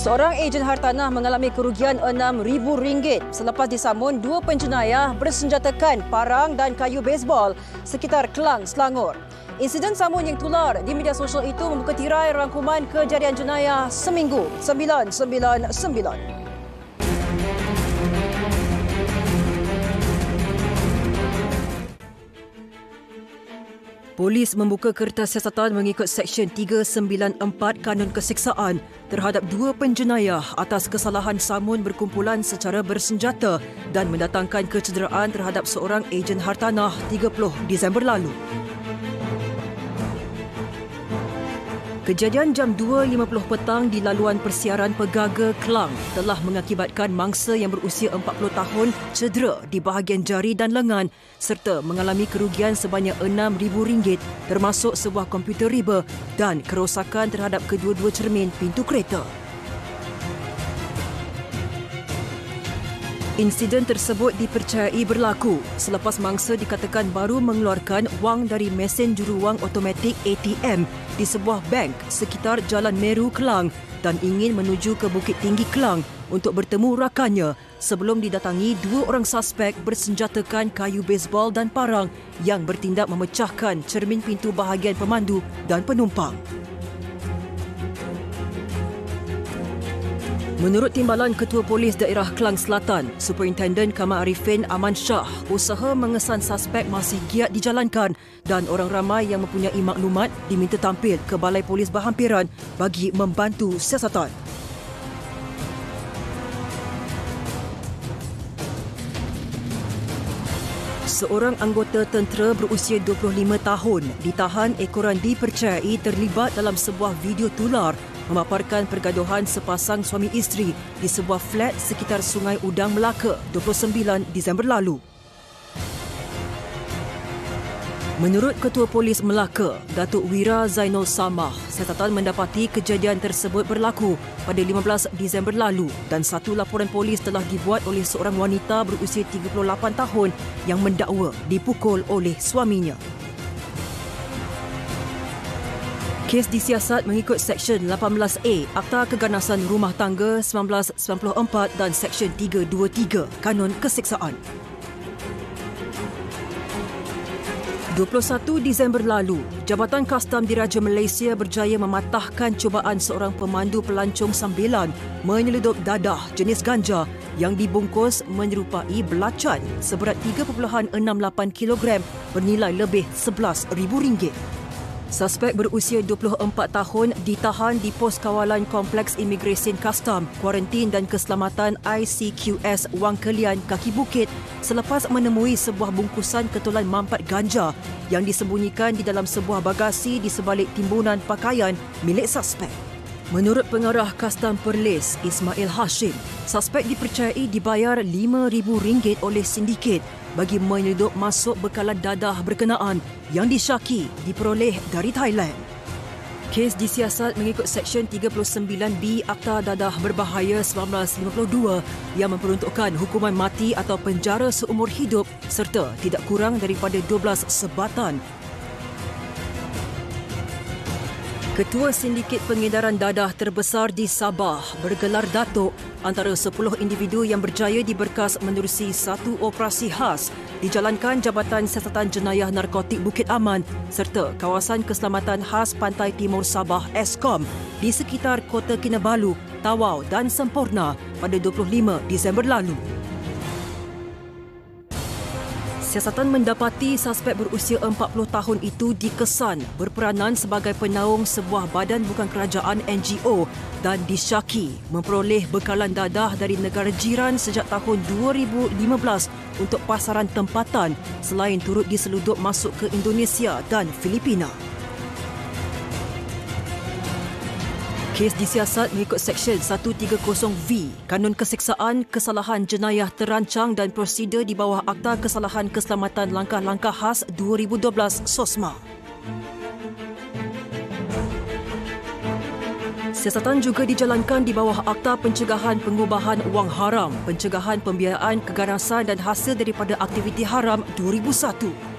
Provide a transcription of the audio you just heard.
Seorang ejen hartanah mengalami kerugian RM6,000 selepas disamun dua penjenayah bersenjatakan parang dan kayu baseball sekitar Kelang, Selangor. Insiden samun yang tular di media sosial itu membuka tirai rangkuman kejadian jenayah seminggu 999. Polis membuka kertas siasatan mengikut Seksyen 394 Kanun Keseksaan terhadap dua penjenayah atas kesalahan samun berkumpulan secara bersenjata dan mendatangkan kecederaan terhadap seorang ejen hartanah 30 Disember lalu. Kejadian jam 2.50 petang di laluan persiaran Pegaga, Kelang telah mengakibatkan mangsa yang berusia 40 tahun cedera di bahagian jari dan lengan serta mengalami kerugian sebanyak RM6,000 termasuk sebuah komputer riba dan kerosakan terhadap kedua-dua cermin pintu kereta. Insiden tersebut dipercayai berlaku selepas mangsa dikatakan baru mengeluarkan wang dari mesin juruwang automatik ATM di sebuah bank sekitar Jalan Meru, Kelang dan ingin menuju ke Bukit Tinggi, Kelang untuk bertemu rakannya sebelum didatangi dua orang suspek bersenjatakan kayu baseball dan parang yang bertindak memecahkan cermin pintu bahagian pemandu dan penumpang. Menurut Timbalan Ketua Polis Daerah Kelang Selatan, Superintenden Kamal Arifin Aman Shah, usaha mengesan suspek masih giat dijalankan dan orang ramai yang mempunyai maklumat diminta tampil ke Balai Polis Berhampiran bagi membantu siasatan. Seorang anggota tentera berusia 25 tahun ditahan ekoran dipercayai terlibat dalam sebuah video tular memaparkan pergaduhan sepasang suami isteri di sebuah flat sekitar Sungai Udang, Melaka 29 Disember lalu. Menurut Ketua Polis Melaka, Datuk Wira Zainul Samah, siasatan mendapati kejadian tersebut berlaku pada 15 Disember lalu dan satu laporan polis telah dibuat oleh seorang wanita berusia 38 tahun yang mendakwa dipukul oleh suaminya. Kes disiasat mengikut Seksyen 18A Akta Keganasan Rumah Tangga 1994 dan Seksyen 323 Kanun Keseksaan. 21 Disember lalu, Jabatan Kastam Diraja Malaysia berjaya mematahkan cubaan seorang pemandu pelancong sambilan menyeludup dadah jenis ganja yang dibungkus menyerupai belacan seberat 3.68 kg bernilai lebih RM11,000. Suspek berusia 24 tahun ditahan di pos kawalan Kompleks Imigresen Kastam, Kuarantin dan Keselamatan ICQS Wang Kelian, Kaki Bukit selepas menemui sebuah bungkusan ketulan mampat ganja yang disembunyikan di dalam sebuah bagasi di sebalik timbunan pakaian milik suspek. Menurut Pengarah Kastam Perlis, Ismail Hashim, suspek dipercayai dibayar RM5,000 oleh sindiket bagi menyeludup masuk bekalan dadah berkenaan yang disyaki diperoleh dari Thailand. Kes disiasat mengikut Seksyen 39B Akta Dadah Berbahaya 1952 yang memperuntukkan hukuman mati atau penjara seumur hidup serta tidak kurang daripada 12 sebatan. Ketua Sindiket Pengedaran Dadah terbesar di Sabah bergelar Datuk antara 10 individu yang berjaya diberkas menerusi satu operasi khas dijalankan Jabatan Siasatan Jenayah Narkotik Bukit Aman serta Kawasan Keselamatan Khas Pantai Timur Sabah ESKOM di sekitar Kota Kinabalu, Tawau dan Semporna pada 25 Disember lalu. Siasatan mendapati suspek berusia 40 tahun itu dikesan berperanan sebagai penaung sebuah badan bukan kerajaan NGO dan disyaki memperoleh bekalan dadah dari negara jiran sejak tahun 2015 untuk pasaran tempatan selain turut diseludup masuk ke Indonesia dan Filipina. Kes disiasat mengikut Seksyen 130V Kanun Keseksaan Kesalahan Jenayah Terancang dan Prosedur di bawah Akta Kesalahan Keselamatan Langkah-Langkah Khas 2012 SOSMA. Siasatan juga dijalankan di bawah Akta Pencegahan Pengubahan Wang Haram, Pencegahan Pembiayaan Keganasan dan Hasil daripada Aktiviti Haram 2001.